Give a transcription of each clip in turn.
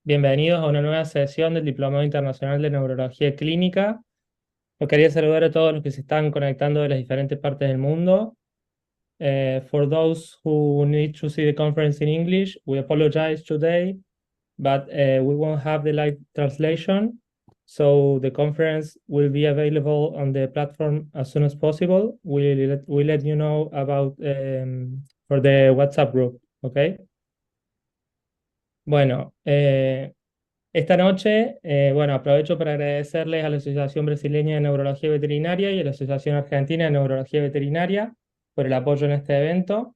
Bienvenidos a una nueva sesión del Diplomado Internacional de Neurología Clínica. Yo quería saludar a todos los que se están conectando de las diferentes partes del mundo. For those who need to see the conference in English, we apologize today, but we won't have the live translation. So the conference will be available on the platform as soon as possible. We'll let you know about for the WhatsApp group, okay? Bueno, esta noche, aprovecho para agradecerles a la Asociación Brasileña de Neurología Veterinaria y a la Asociación Argentina de Neurología Veterinaria por el apoyo en este evento.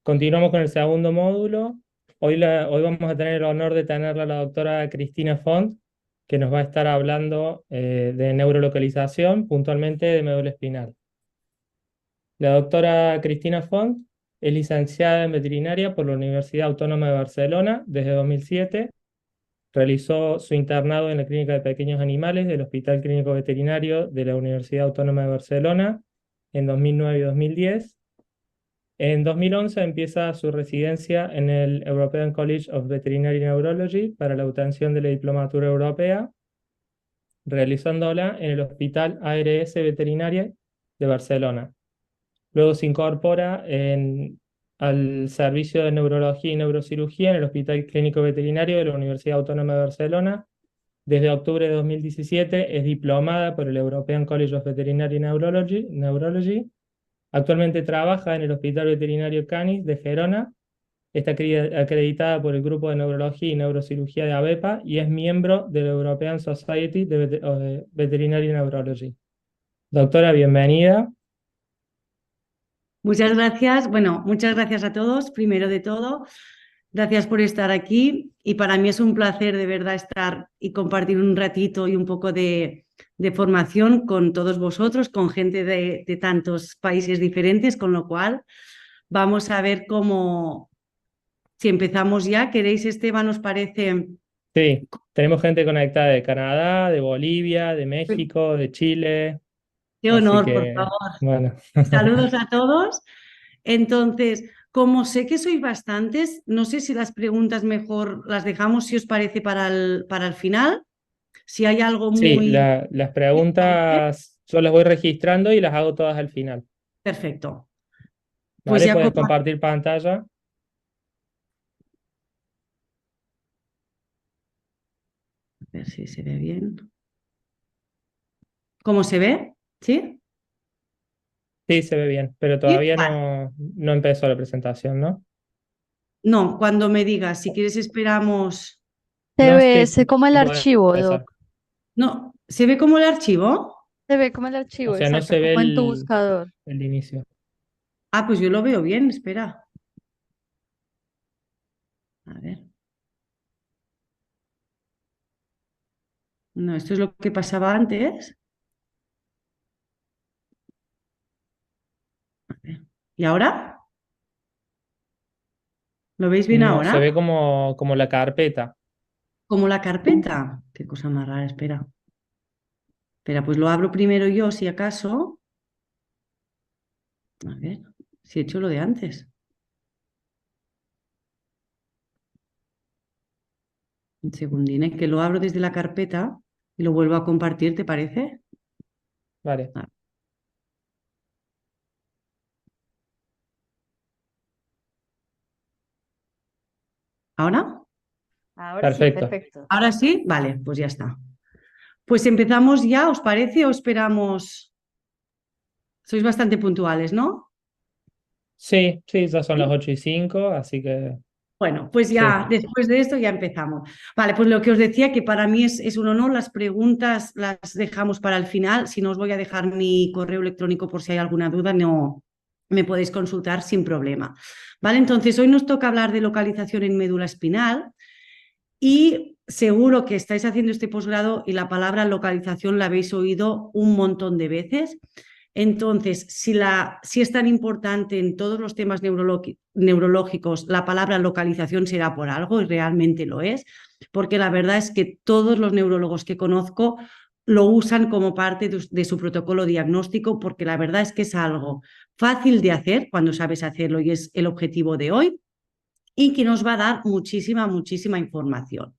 Continuamos con el segundo módulo. Hoy vamos a tener el honor de tenerla a la doctora Cristina Font, que nos va a estar hablando de neurolocalización, puntualmente de médula espinal. La doctora Cristina Font es licenciada en veterinaria por la Universidad Autónoma de Barcelona desde 2007. Realizó su internado en la Clínica de Pequeños Animales del Hospital Clínico Veterinario de la Universidad Autónoma de Barcelona en 2009 y 2010. En 2011 empieza su residencia en el European College of Veterinary Neurology para la obtención de la diplomatura europea, realizándola en el Hospital ARS Veterinaria de Barcelona. Luego se incorpora al servicio de neurología y neurocirugía en el Hospital Clínico Veterinario de la Universidad Autónoma de Barcelona. Desde octubre de 2017 es diplomada por el European College of Veterinary Neurology. Actualmente trabaja en el Hospital Veterinario Canis de Gerona. Está acreditada por el Grupo de Neurología y Neurocirugía de ABEPA y es miembro de la European Society de Veterinary Neurology. Doctora, bienvenida. Muchas gracias. Bueno, muchas gracias a todos. Primero de todo, gracias por estar aquí y para mí es un placer de verdad estar y compartir un ratito y un poco de formación con todos vosotros, con gente de tantos países diferentes, con lo cual vamos a ver cómo, si empezamos ya. ¿Queréis, Esteban, os parece? Sí, tenemos gente conectada de Canadá, de Bolivia, de México, de Chile. Qué Así honor, por que, favor. bueno. Saludos a todos. Entonces, como sé que sois bastantes, no sé si las preguntas mejor las dejamos, si os parece, para el final. Si hay algo Sí, muy... las preguntas yo las voy registrando y las hago todas al final. Perfecto. Pues ¿Vale? ya Puedes como... compartir pantalla. A ver si se ve bien. ¿Cómo se ve? ¿Sí? Sí, se ve bien, pero ¿Sí? todavía Vale. no empezó la presentación, ¿no? No, cuando me digas, si quieres esperamos... Se No, ve, sí, se como el puede archivo, empezar. Doc. No, ¿se ve como el archivo? Se ve como el O archivo, sea, no exacto, se ve como en tu buscador. el inicio. Ah, pues yo lo veo bien, espera. A ver. No, esto es lo que pasaba antes. A ver. ¿Y ahora? ¿Lo veis bien No, se ahora? ve como la carpeta. Como la carpeta. Qué cosa más rara, espera. Espera, pues lo abro primero yo, si acaso. A ver, si he hecho lo de antes. Un segundín, que lo abro desde la carpeta y lo vuelvo a compartir, ¿te parece? Vale, Ah, ¿ahora? Ahora sí, perfecto. perfecto. ¿Ahora sí? Vale, pues ya está. Pues empezamos ya, ¿os parece? ¿O esperamos? Sois bastante puntuales, ¿no? Sí, sí, ya son las 8:05, así que Bueno, pues sí. ya después de esto ya empezamos. Vale, pues lo que os decía, que para mí es un honor, las preguntas las dejamos para el final. Si no, os voy a dejar mi correo electrónico por si hay alguna duda, no me podéis consultar sin problema. Vale, entonces hoy nos toca hablar de localización en médula espinal y seguro que estáis haciendo este posgrado y la palabra localización la habéis oído un montón de veces. Entonces, si es tan importante en todos los temas neurológicos, la palabra localización será por algo y realmente lo es, porque la verdad es que todos los neurólogos que conozco lo usan como parte de su protocolo diagnóstico, porque la verdad es que es algo fácil de hacer cuando sabes hacerlo y es el objetivo de hoy. y que nos va a dar muchísima información.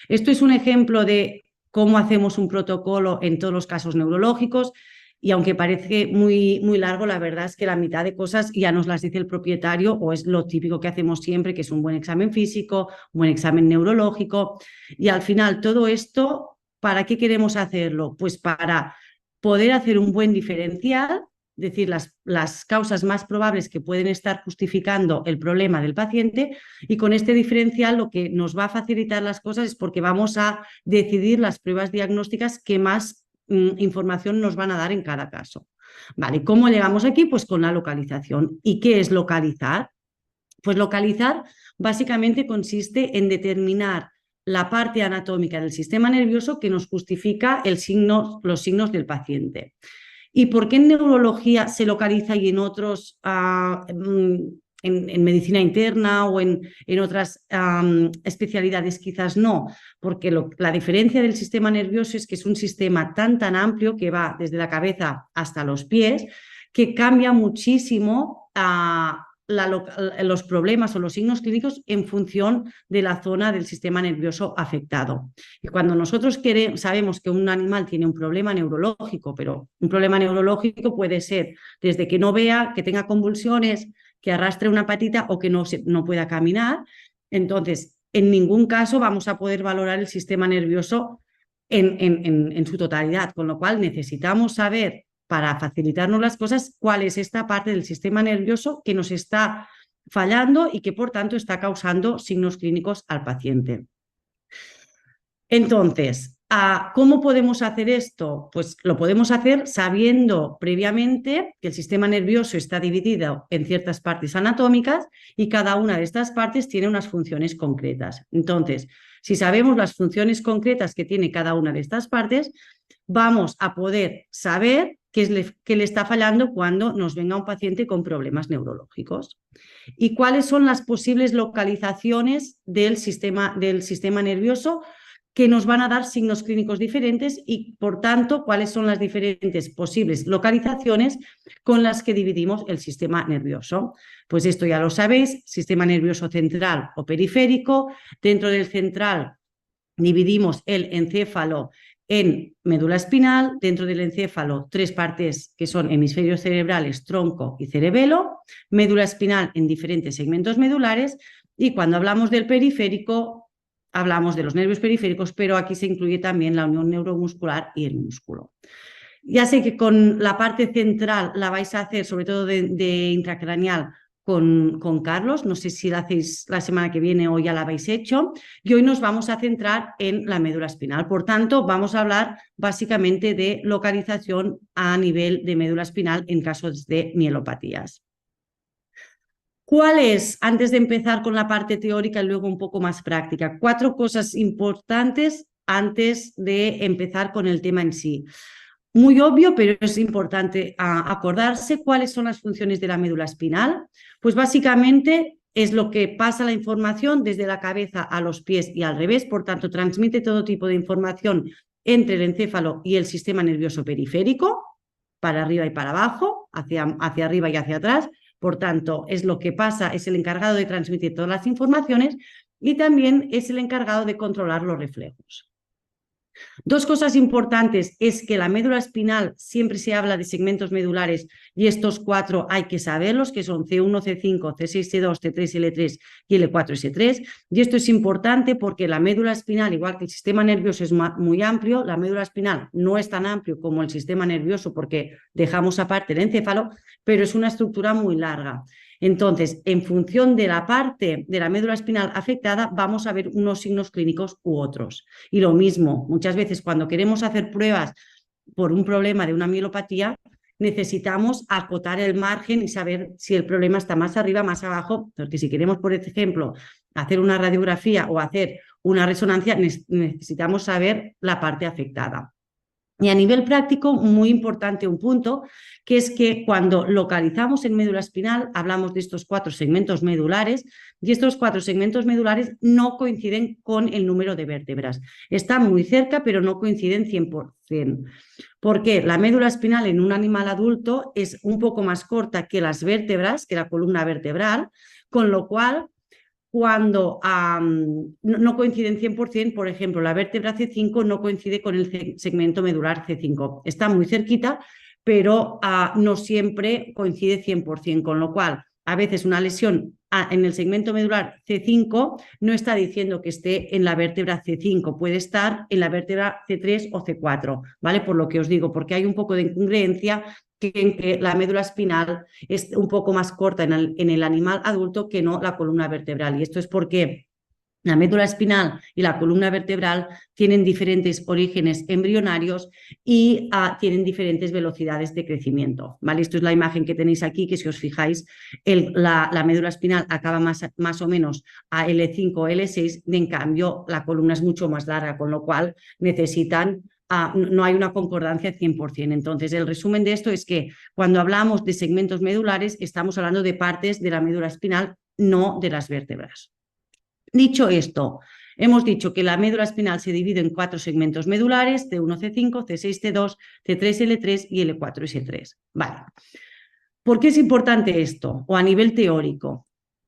Esto es un ejemplo de cómo hacemos un protocolo en todos los casos neurológicos y aunque parece muy largo, la verdad es que la mitad de cosas ya nos las dice el propietario o es lo típico que hacemos siempre, que es un buen examen físico, un buen examen neurológico y al final todo esto, ¿para qué queremos hacerlo? Pues para poder hacer un buen diferencial, es decir, las causas más probables que pueden estar justificando el problema del paciente y con este diferencial lo que nos va a facilitar las cosas es porque vamos a decidir las pruebas diagnósticas que más información nos van a dar en cada caso. Vale, ¿cómo llegamos aquí? Pues con la localización. ¿Y qué es localizar? Pues localizar básicamente consiste en determinar la parte anatómica del sistema nervioso que nos justifica los signos del paciente. ¿Y por qué en neurología se localiza y en otros, en medicina interna o en otras especialidades quizás no? Porque la diferencia del sistema nervioso es que es un sistema tan amplio que va desde la cabeza hasta los pies, que cambia muchísimo los problemas o los signos clínicos en función de la zona del sistema nervioso afectado. Y cuando nosotros sabemos que un animal tiene un problema neurológico, pero un problema neurológico puede ser desde que no vea, que tenga convulsiones, que arrastre una patita o que no pueda caminar, entonces en ningún caso vamos a poder valorar el sistema nervioso en su totalidad, con lo cual necesitamos saber, para facilitarnos las cosas, cuál es esta parte del sistema nervioso que nos está fallando y que por tanto está causando signos clínicos al paciente. Entonces, ¿cómo podemos hacer esto? Pues lo podemos hacer sabiendo previamente que el sistema nervioso está dividido en ciertas partes anatómicas y cada una de estas partes tiene unas funciones concretas. Entonces, si sabemos las funciones concretas que tiene cada una de estas partes, vamos a poder saber qué le está fallando cuando nos venga un paciente con problemas neurológicos. ¿Y cuáles son las posibles localizaciones del sistema nervioso que nos van a dar signos clínicos diferentes y, por tanto, cuáles son las diferentes posibles localizaciones con las que dividimos el sistema nervioso? Pues esto ya lo sabéis, sistema nervioso central o periférico. Dentro del central dividimos el encéfalo en médula espinal, dentro del encéfalo 3 partes que son hemisferios cerebrales, tronco y cerebelo, médula espinal en diferentes segmentos medulares y cuando hablamos del periférico hablamos de los nervios periféricos, pero aquí se incluye también la unión neuromuscular y el músculo. Ya sé que con la parte central la vais a hacer, sobre todo de intracraneal, con Carlos, no sé si la hacéis la semana que viene o ya la habéis hecho, y hoy nos vamos a centrar en la médula espinal. Por tanto, vamos a hablar básicamente de localización a nivel de médula espinal en casos de mielopatías. ¿Cuáles, antes de empezar con la parte teórica y luego un poco más práctica, 4 cosas importantes antes de empezar con el tema en sí? Muy obvio, pero es importante acordarse cuáles son las funciones de la médula espinal. Pues básicamente es lo que pasa la información desde la cabeza a los pies y al revés, por tanto transmite todo tipo de información entre el encéfalo y el sistema nervioso periférico, para arriba y para abajo, hacia arriba y hacia atrás. Por tanto, es lo que pasa, es el encargado de transmitir todas las informaciones y también es el encargado de controlar los reflejos. 2 cosas importantes es que la médula espinal siempre se habla de segmentos medulares y estos 4 hay que saberlos, que son C1, C5, C6, C2, T3, L3 y L4, S3. Y esto es importante porque la médula espinal, igual que el sistema nervioso es muy amplio, la médula espinal no es tan amplio como el sistema nervioso porque dejamos aparte el encéfalo, pero es una estructura muy larga. Entonces, en función de la parte de la médula espinal afectada, vamos a ver unos signos clínicos u otros. Y lo mismo, muchas veces cuando queremos hacer pruebas por un problema de una mielopatía, necesitamos acotar el margen y saber si el problema está más arriba, más abajo, porque si queremos, por ejemplo, hacer una radiografía o hacer una resonancia, necesitamos saber la parte afectada. Y a nivel práctico, muy importante un punto, que es que cuando localizamos en médula espinal, hablamos de estos 4 segmentos medulares, y estos 4 segmentos medulares no coinciden con el número de vértebras. Están muy cerca, pero no coinciden 100%. Porque la médula espinal en un animal adulto es un poco más corta que las vértebras, que la columna vertebral, con lo cual cuando no coinciden 100%, por ejemplo, la vértebra C5 no coincide con el segmento medular C5. Está muy cerquita, pero no siempre coincide 100%, con lo cual a veces una lesión en el segmento medular C5 no está diciendo que esté en la vértebra C5, puede estar en la vértebra C3 o C4, ¿vale? Por lo que os digo, porque hay un poco de incongruencia en que la médula espinal es un poco más corta en el animal adulto que no la columna vertebral. Y esto es porque la médula espinal y la columna vertebral tienen diferentes orígenes embrionarios y tienen diferentes velocidades de crecimiento, ¿vale? Esto es la imagen que tenéis aquí, que si os fijáis, la médula espinal acaba más o menos a L5 o L6, en cambio la columna es mucho más larga, con lo cual necesitan... no hay una concordancia 100%. Entonces, el resumen de esto es que cuando hablamos de segmentos medulares, estamos hablando de partes de la médula espinal, no de las vértebras. Dicho esto, hemos dicho que la médula espinal se divide en 4 segmentos medulares, C1, C5, C6, C2, C3, L3 y L4, S3. Vale. ¿Por qué es importante esto? O a nivel teórico.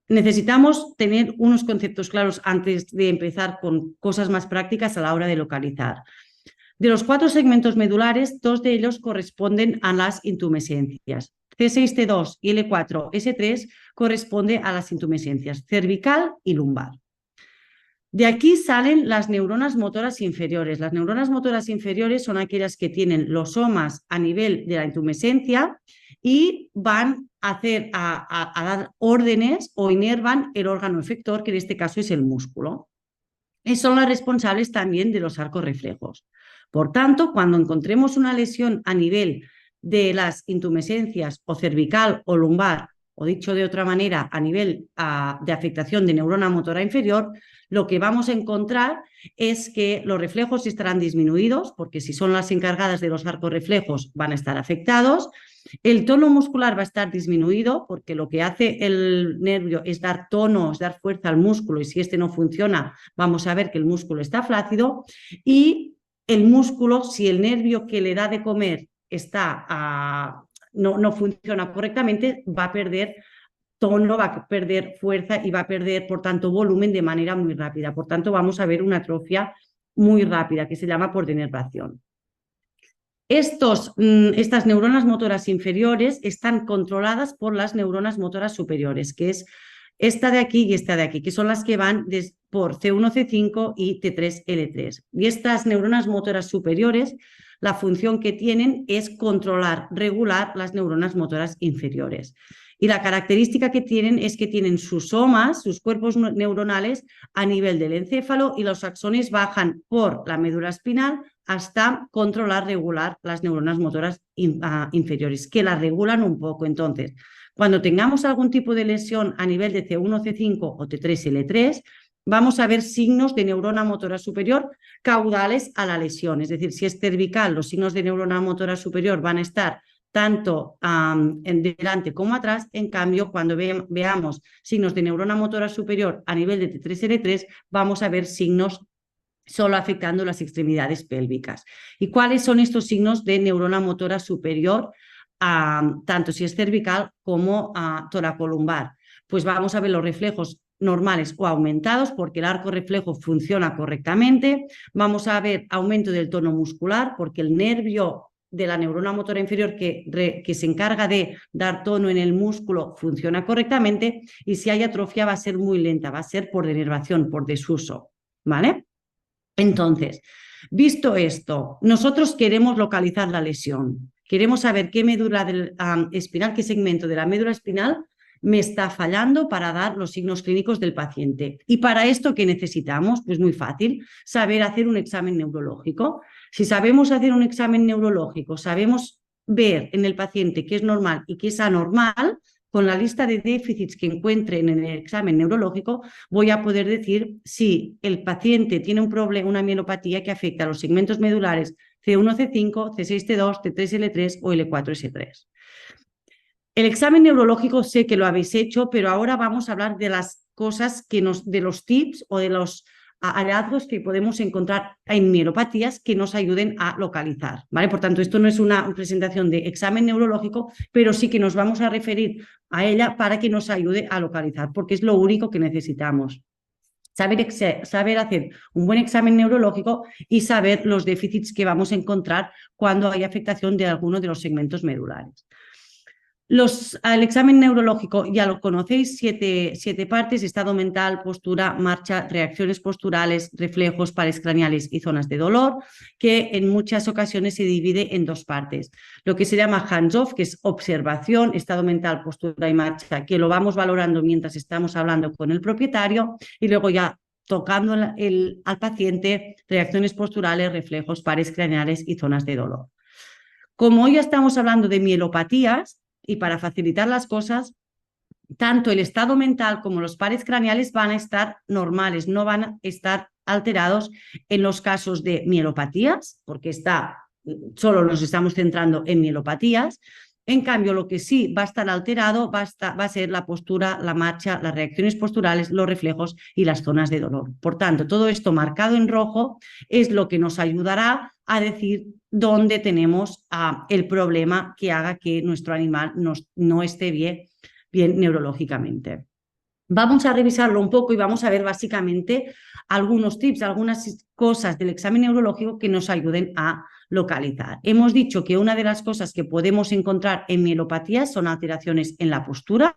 Necesitamos tener unos conceptos claros antes de empezar con cosas más prácticas a la hora de localizar. De los 4 segmentos medulares, 2 de ellos corresponden a las intumescencias. C6, T2 y L4, S3 corresponde a las intumescencias cervical y lumbar. De aquí salen las neuronas motoras inferiores. Las neuronas motoras inferiores son aquellas que tienen los somas a nivel de la intumescencia y van a dar órdenes o inervan el órgano efector, que en este caso es el músculo. Y son las responsables también de los arcos reflejos. Por tanto, cuando encontremos una lesión a nivel de las intumescencias o cervical o lumbar, o dicho de otra manera, a nivel de afectación de neurona motora inferior, lo que vamos a encontrar es que los reflejos estarán disminuidos, porque si son las encargadas de los arcos reflejos van a estar afectados. El tono muscular va a estar disminuido, porque lo que hace el nervio es dar tono, es dar fuerza al músculo, y si este no funciona, vamos a ver que el músculo está flácido. Y el músculo, si el nervio que le da de comer no funciona correctamente, va a perder tono, va a perder fuerza y va a perder, por tanto, volumen de manera muy rápida. Por tanto, vamos a ver una atrofia muy rápida, que se llama por denervación. Estas neuronas motoras inferiores están controladas por las neuronas motoras superiores, que es esta de aquí y esta de aquí, que son las que van por C1, C5 y T3, L3. Y estas neuronas motoras superiores, la función que tienen es controlar, regular las neuronas motoras inferiores. Y la característica que tienen es que tienen sus somas, sus cuerpos neuronales a nivel del encéfalo, y los axones bajan por la médula espinal hasta controlar, regular las neuronas motoras inferiores, que las regulan un poco. Entonces, cuando tengamos algún tipo de lesión a nivel de C1, C5 o T3, L3, vamos a ver signos de neurona motora superior caudales a la lesión. Es decir, si es cervical, los signos de neurona motora superior van a estar tanto delante como atrás. En cambio, cuando veamos signos de neurona motora superior a nivel de T3, L3, vamos a ver signos solo afectando las extremidades pélvicas. ¿Y cuáles son estos signos de neurona motora superior, tanto si es cervical como toracolumbar? Pues vamos a ver los reflejos normales o aumentados, porque el arco reflejo funciona correctamente. Vamos a ver aumento del tono muscular, porque el nervio de la neurona motora inferior que se encarga de dar tono en el músculo funciona correctamente, y si hay atrofia va a ser muy lenta, va a ser por denervación, por desuso, ¿vale? Entonces, visto esto, nosotros queremos localizar la lesión, queremos saber qué médula espinal, qué segmento de la médula espinal me está fallando para dar los signos clínicos del paciente. Y para esto, ¿qué necesitamos? Pues muy fácil, saber hacer un examen neurológico. Si sabemos hacer un examen neurológico, sabemos ver en el paciente qué es normal y qué es anormal, con la lista de déficits que encuentre en el examen neurológico, voy a poder decir si el paciente tiene un problema, una mielopatía que afecta a los segmentos medulares C1, C5, C6, T2, T3, L3 o L4, S3. El examen neurológico sé que lo habéis hecho, pero ahora vamos a hablar de las cosas de los tips o de los hallazgos que podemos encontrar en mielopatías que nos ayuden a localizar, ¿vale? Por tanto, esto no es una presentación de examen neurológico, pero sí que nos vamos a referir a ella para que nos ayude a localizar, porque es lo único que necesitamos. Saber hacer un buen examen neurológico y saber los déficits que vamos a encontrar cuando hay afectación de alguno de los segmentos medulares. El examen neurológico ya lo conocéis, siete partes: estado mental, postura, marcha, reacciones posturales, reflejos, pares craneales y zonas de dolor, que en muchas ocasiones se divide en dos partes. Lo que se llama hands-off, que es observación, estado mental, postura y marcha, que lo vamos valorando mientras estamos hablando con el propietario, y luego ya tocando al paciente, reacciones posturales, reflejos, pares craneales y zonas de dolor. Como hoy ya estamos hablando de mielopatías, y para facilitar las cosas, tanto el estado mental como los pares craneales van a estar normales, no van a estar alterados en los casos de mielopatías, porque solo nos estamos centrando en mielopatías. En cambio, lo que sí va a estar alterado va a ser la postura, la marcha, las reacciones posturales, los reflejos y las zonas de dolor. Por tanto, todo esto marcado en rojo es lo que nos ayudará a decir dónde tenemos el problema que haga que nuestro animal no esté bien neurológicamente. Vamos a revisarlo un poco y vamos a ver básicamente algunos tips, algunas cosas del examen neurológico que nos ayuden a localizar. Hemos dicho que una de las cosas que podemos encontrar en mielopatías son alteraciones en la postura.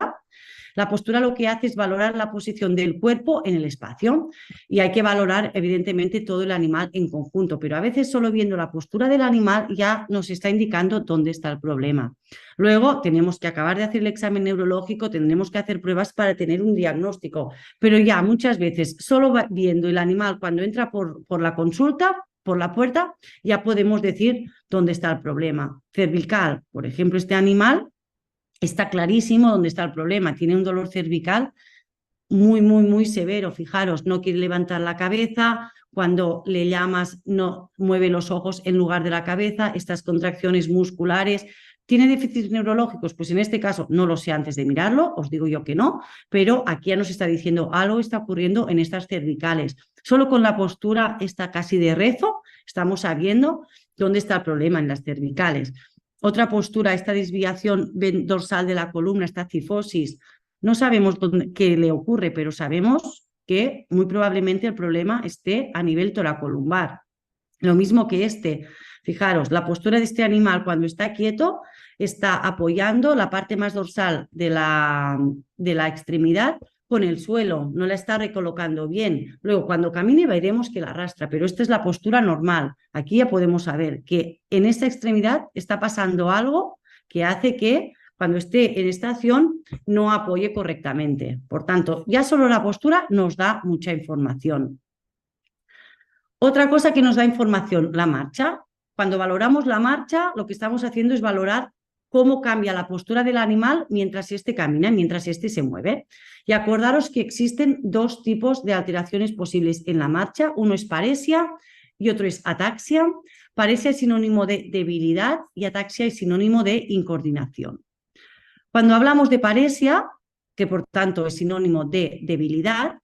La postura lo que hace es valorar la posición del cuerpo en el espacio, y hay que valorar evidentemente todo el animal en conjunto, pero a veces solo viendo la postura del animal ya nos está indicando dónde está el problema. Luego tenemos que acabar de hacer el examen neurológico, tendremos que hacer pruebas para tener un diagnóstico, pero ya muchas veces solo viendo el animal cuando entra por la consulta, por la puerta, ya podemos decir dónde está el problema. Cervical, por ejemplo, este animal está clarísimo dónde está el problema. Tiene un dolor cervical muy, muy, muy severo. Fijaros, no quiere levantar la cabeza. Cuando le llamas, no mueve los ojos en lugar de la cabeza. Estas contracciones musculares. ¿Tiene déficits neurológicos? Pues en este caso no lo sé antes de mirarlo, os digo yo que no, pero aquí ya nos está diciendo algo está ocurriendo en estas cervicales. Solo con la postura esta casi de rezo estamos sabiendo dónde está el problema en las cervicales. Otra postura, esta desviación dorsal de la columna, esta cifosis, no sabemos qué le ocurre, pero sabemos que muy probablemente el problema esté a nivel toracolumbar. Lo mismo que fijaros, la postura de este animal cuando está quieto está apoyando la parte más dorsal de la extremidad con el suelo, no la está recolocando bien. Luego, cuando camine veremos que la arrastra, pero esta es la postura normal. Aquí ya podemos saber que en esta extremidad está pasando algo que hace que cuando esté en esta acción no apoye correctamente. Por tanto, ya solo la postura nos da mucha información. Otra cosa que nos da información, la marcha. Cuando valoramos la marcha, lo que estamos haciendo es valorar cómo cambia la postura del animal mientras éste camina, mientras éste se mueve. Y acordaros que existen dos tipos de alteraciones posibles en la marcha. Uno es paresia y otro es ataxia. Paresia es sinónimo de debilidad y ataxia es sinónimo de incoordinación. Cuando hablamos de paresia, que por tanto es sinónimo de debilidad,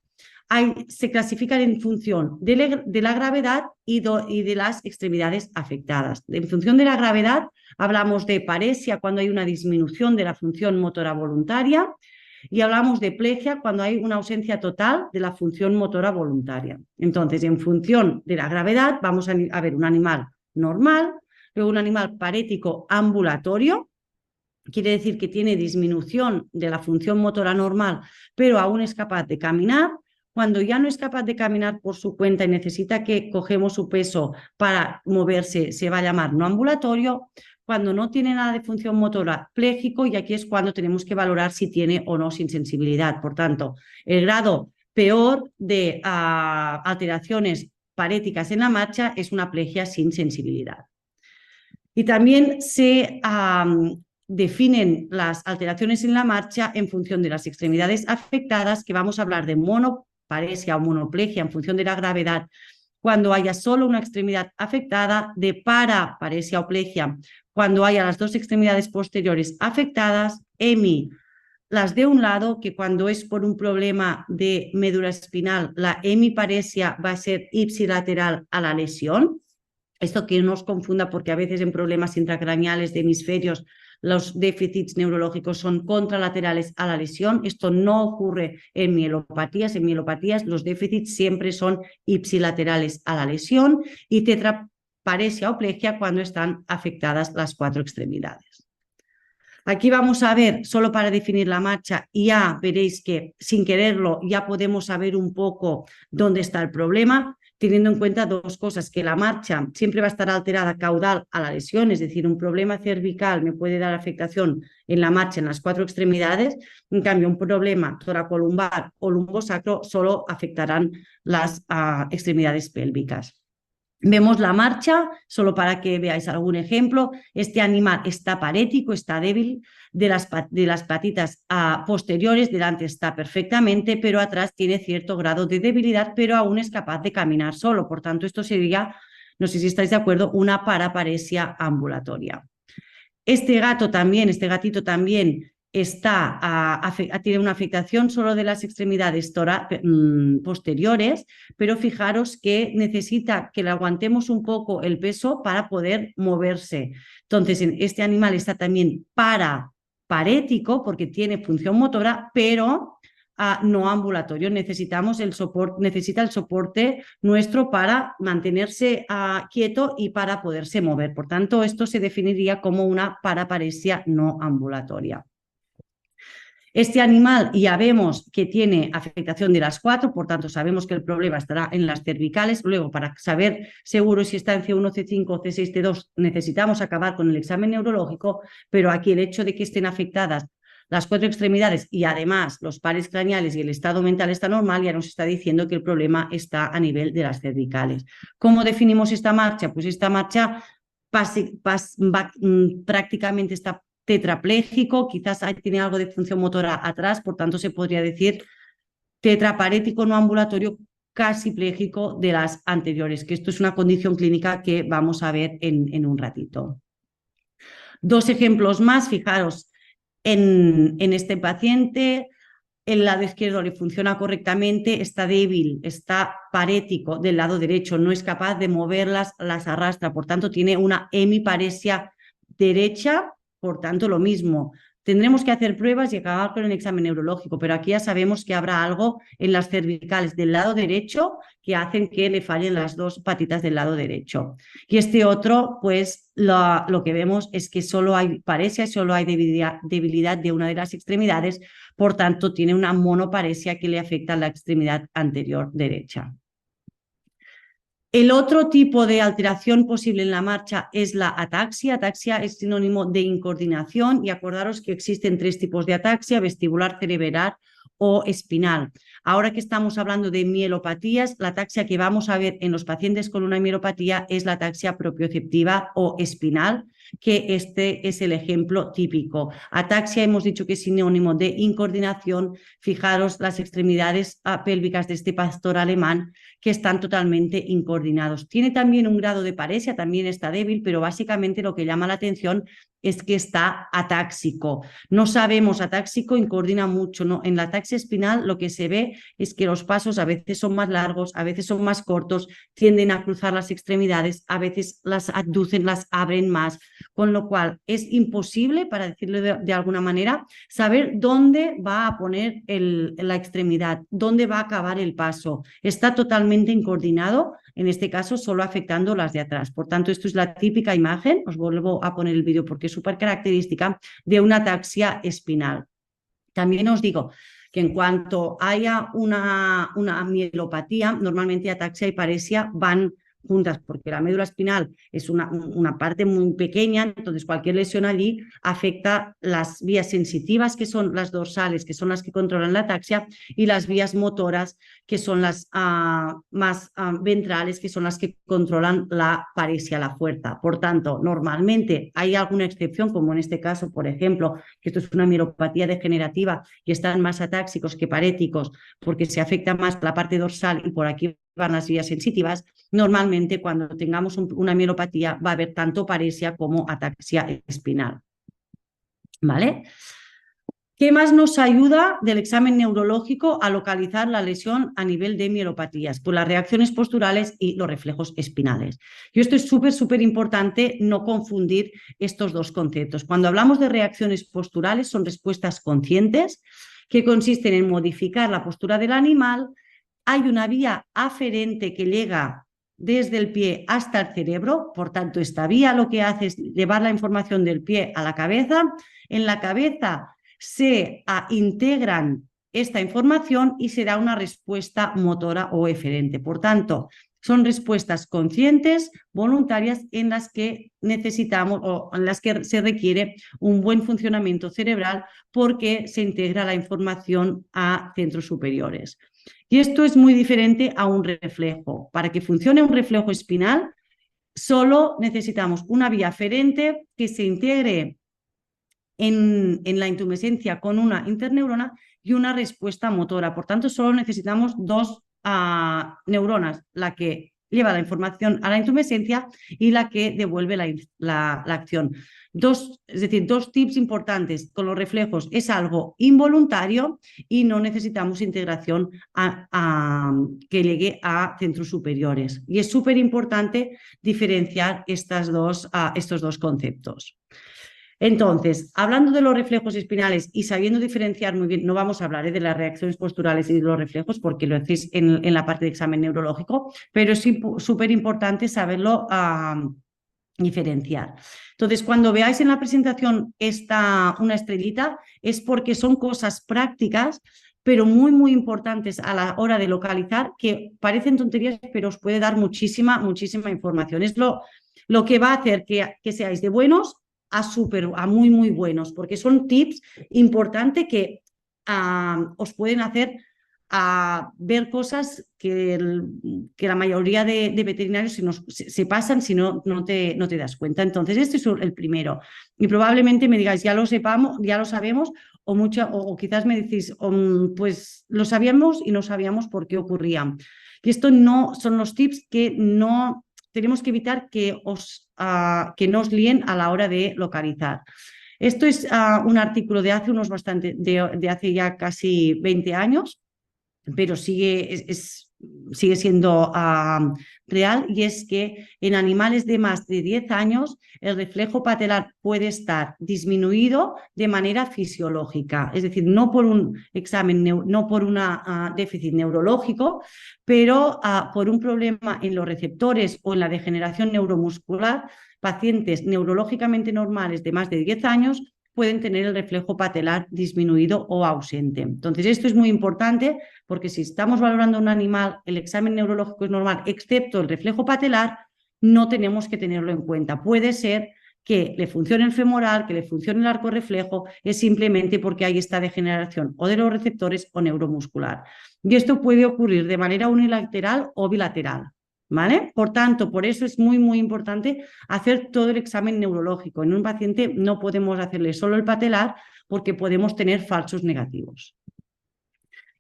se clasifican en función de la gravedad y de las extremidades afectadas. En función de la gravedad hablamos de paresia cuando hay una disminución de la función motora voluntaria, y hablamos de plegia cuando hay una ausencia total de la función motora voluntaria. Entonces, en función de la gravedad vamos a ver un animal normal, luego un animal parético ambulatorio, quiere decir que tiene disminución de la función motora normal, pero aún es capaz de caminar. Cuando ya no es capaz de caminar por su cuenta y necesita que cogemos su peso para moverse, se va a llamar no ambulatorio. Cuando no tiene nada de función motora, pléjico, y aquí es cuando tenemos que valorar si tiene o no insensibilidad. Por tanto, el grado peor de alteraciones paréticas en la marcha es una plegia sin sensibilidad. Y también se definen las alteraciones en la marcha en función de las extremidades afectadas, que vamos a hablar de monoparesia o monoplegia en función de la gravedad cuando haya solo una extremidad afectada, de paraparesia o plegia cuando haya las dos extremidades posteriores afectadas, las de un lado, que cuando es por un problema de médula espinal, la hemiparesia va a ser ipsilateral a la lesión. Esto que no os confunda, porque a veces en problemas intracraneales de hemisferios los déficits neurológicos son contralaterales a la lesión. Esto no ocurre en mielopatías. En mielopatías los déficits siempre son ipsilaterales a la lesión y tetraparesia o plegia cuando están afectadas las 4 extremidades. Aquí vamos a ver, solo para definir la marcha, y ya veréis que sin quererlo ya podemos saber un poco dónde está el problema, teniendo en cuenta 2 cosas, que la marcha siempre va a estar alterada caudal a la lesión, es decir, un problema cervical me puede dar afectación en la marcha en las 4 extremidades, en cambio un problema toracolumbar o lumbosacro solo afectarán las extremidades pélvicas. Vemos la marcha, solo para que veáis algún ejemplo. Este animal está parético, está débil, de las patitas posteriores, delante está perfectamente, pero atrás tiene cierto grado de debilidad, pero aún es capaz de caminar solo. Por tanto, esto sería, no sé si estáis de acuerdo, una paraparesia ambulatoria. Este gatito también tiene una afectación solo de las extremidades posteriores, pero fijaros que necesita que le aguantemos un poco el peso para poder moverse. Entonces, este animal está también paraparético porque tiene función motora, pero no ambulatorio. Necesita el soporte nuestro para mantenerse quieto y para poderse mover. Por tanto, esto se definiría como una paraparesia no ambulatoria. Este animal ya vemos que tiene afectación de las 4, por tanto sabemos que el problema estará en las cervicales. Luego, para saber seguro si está en C1, C5 o C6, T2, necesitamos acabar con el examen neurológico, pero aquí el hecho de que estén afectadas las 4 extremidades y además los pares craneales y el estado mental está normal, ya nos está diciendo que el problema está a nivel de las cervicales. ¿Cómo definimos esta marcha? Pues esta marcha prácticamente está tetrapléjico, quizás tiene algo de función motora atrás, por tanto se podría decir tetraparético no ambulatorio casi pléjico de las anteriores, que esto es una condición clínica que vamos a ver en un ratito. 2 ejemplos más, fijaros, en este paciente, el lado izquierdo le funciona correctamente, está débil, está parético del lado derecho, no es capaz de moverlas, las arrastra, por tanto tiene una hemiparesia derecha. Por tanto, lo mismo, tendremos que hacer pruebas y acabar con el examen neurológico, pero aquí ya sabemos que habrá algo en las cervicales del lado derecho que hacen que le fallen las 2 patitas del lado derecho. Y este otro, pues lo que vemos es que solo hay paresia, solo hay debilidad de una de las extremidades, por tanto tiene una monoparesia que le afecta a la extremidad anterior derecha. El otro tipo de alteración posible en la marcha es la ataxia. Ataxia es sinónimo de incoordinación y acordaros que existen 3 tipos de ataxia: vestibular, cerebral o espinal. Ahora que estamos hablando de mielopatías, la ataxia que vamos a ver en los pacientes con una mielopatía es la ataxia propioceptiva o espinal, que este es el ejemplo típico. Ataxia hemos dicho que es sinónimo de incoordinación. Fijaros las extremidades pélvicas de este pastor alemán que están totalmente incoordinados. Tiene también un grado de paresia, también está débil, pero básicamente lo que llama la atención es que está atáxico. No sabemos, atáxico incoordina mucho, ¿no? En la ataxia espinal lo que se ve es que los pasos a veces son más largos, a veces son más cortos, tienden a cruzar las extremidades, a veces las abducen, las abren más, con lo cual es imposible, para decirlo de alguna manera, saber dónde va a poner la extremidad, dónde va a acabar el paso. Está totalmente incoordinado, en este caso solo afectando las de atrás. Por tanto, esto es la típica imagen, os vuelvo a poner el vídeo porque es súper característica de una ataxia espinal. También os digo que en cuanto haya una mielopatía, normalmente ataxia y paresia van juntas, porque la médula espinal es una parte muy pequeña, entonces cualquier lesión allí afecta las vías sensitivas, que son las dorsales, que son las que controlan la ataxia, y las vías motoras, que son las más ventrales, que son las que controlan la paresia, la fuerza. Por tanto, normalmente hay alguna excepción, como en este caso, por ejemplo, que esto es una mielopatía degenerativa y están más atáxicos que paréticos, porque se afecta más la parte dorsal y por aquí van las vías sensitivas. Normalmente cuando tengamos una mielopatía va a haber tanto paresia como ataxia espinal. ¿Vale? ¿Qué más nos ayuda del examen neurológico a localizar la lesión a nivel de mielopatías? Pues las reacciones posturales y los reflejos espinales. Y esto es súper importante no confundir estos dos conceptos. Cuando hablamos de reacciones posturales, son respuestas conscientes que consisten en modificar la postura del animal. Hay una vía aferente que llega desde el pie hasta el cerebro, por tanto, esta vía lo que hace es llevar la información del pie a la cabeza. En la cabeza se integran esta información y se da una respuesta motora o eferente. Por tanto, son respuestas conscientes, voluntarias, en las que necesitamos o en las que se requiere un buen funcionamiento cerebral porque se integra la información a centros superiores. Y esto es muy diferente a un reflejo. Para que funcione un reflejo espinal, solo necesitamos una vía aferente que se integre en la intumescencia con una interneurona y una respuesta motora. Por tanto, solo necesitamos dos neuronas, la que lleva la información a la intumescencia y la que devuelve la acción. Es decir, dos tips importantes con los reflejos. Es algo involuntario y no necesitamos integración que llegue a centros superiores. Y es súper importante diferenciar estos dos conceptos. Entonces, hablando de los reflejos espinales y sabiendo diferenciar muy bien, no vamos a hablar de las reacciones posturales y de los reflejos porque lo hacéis en la parte de examen neurológico, pero es súper importante saberlo diferenciar. Entonces, cuando veáis en la presentación una estrellita, es porque son cosas prácticas, pero muy importantes a la hora de localizar, que parecen tonterías, pero os puede dar muchísima información. Es lo que va a hacer que seáis de buenos a muy buenos, porque son tips importantes que os pueden hacer ver cosas que la mayoría de veterinarios se pasan si no te das cuenta. Entonces, este es el primero. Y probablemente me digáis, ya lo sabemos, o quizás me decís, pues lo sabíamos y no sabíamos por qué ocurría. Y esto no son los tips que no tenemos que evitar que no os líen a la hora de localizar. Esto es un artículo de hace ya casi 20 años, pero sigue siendo real, y es que en animales de más de 10 años el reflejo patelar puede estar disminuido de manera fisiológica, es decir, no por un examen, no por un déficit neurológico, pero por un problema en los receptores o en la degeneración neuromuscular. Pacientes neurológicamente normales de más de 10 años pueden tener el reflejo patelar disminuido o ausente. Entonces, esto es muy importante porque si estamos valorando a un animal, el examen neurológico es normal, excepto el reflejo patelar, no tenemos que tenerlo en cuenta. Puede ser que le funcione el femoral, que le funcione el arco reflejo, es simplemente porque hay esta degeneración o de los receptores o neuromuscular. Y esto puede ocurrir de manera unilateral o bilateral. ¿Vale? Por tanto, por eso es muy importante hacer todo el examen neurológico. En un paciente no podemos hacerle solo el patelar porque podemos tener falsos negativos.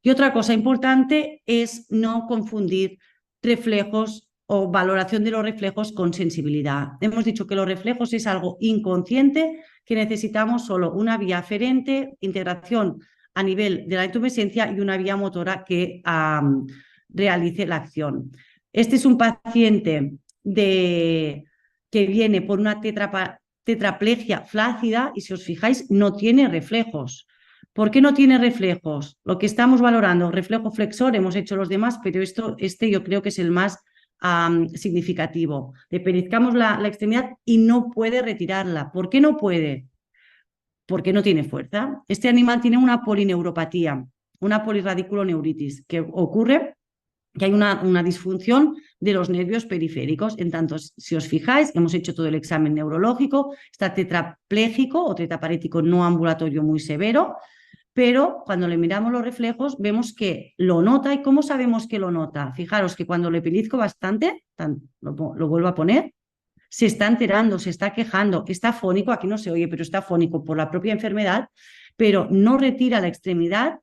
Y otra cosa importante es no confundir reflejos o valoración de los reflejos con sensibilidad. Hemos dicho que los reflejos es algo inconsciente, que necesitamos solo una vía aferente, integración a nivel de la intumescencia y una vía motora que realice la acción. Este es un paciente que viene por una tetraplegia flácida y, si os fijáis, no tiene reflejos. ¿Por qué no tiene reflejos? Lo que estamos valorando, reflejo flexor, hemos hecho los demás, pero este yo creo que es el más significativo. Le pellizcamos la extremidad y no puede retirarla. ¿Por qué no puede? Porque no tiene fuerza. Este animal tiene una polineuropatía, una polirradiculoneuritis, que ocurre que hay una disfunción de los nervios periféricos. En tanto, si os fijáis, hemos hecho todo el examen neurológico, está tetrapléjico o tetraparético no ambulatorio muy severo, pero cuando le miramos los reflejos vemos que lo nota. ¿Y cómo sabemos que lo nota? Fijaros que cuando le pellizco bastante, lo vuelvo a poner, se está enterando, se está quejando, está afónico, aquí no se oye, pero está afónico por la propia enfermedad, pero no retira la extremidad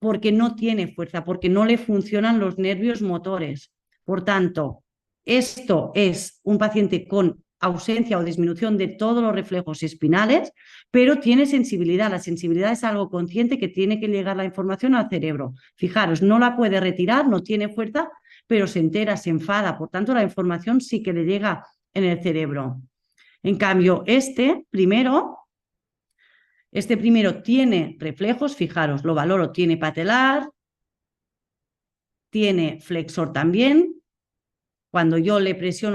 porque no tiene fuerza, porque no le funcionan los nervios motores. Por tanto, esto es un paciente con ausencia o disminución de todos los reflejos espinales, pero tiene sensibilidad. La sensibilidad es algo consciente que tiene que llegar la información al cerebro. Fijaros, no la puede retirar, no tiene fuerza, pero se entera, se enfada. Por tanto, la información sí que le llega en el cerebro. En cambio, este primero tiene reflejos, fijaros, lo valoro, tiene patelar, tiene flexor también. Cuando yo le presiono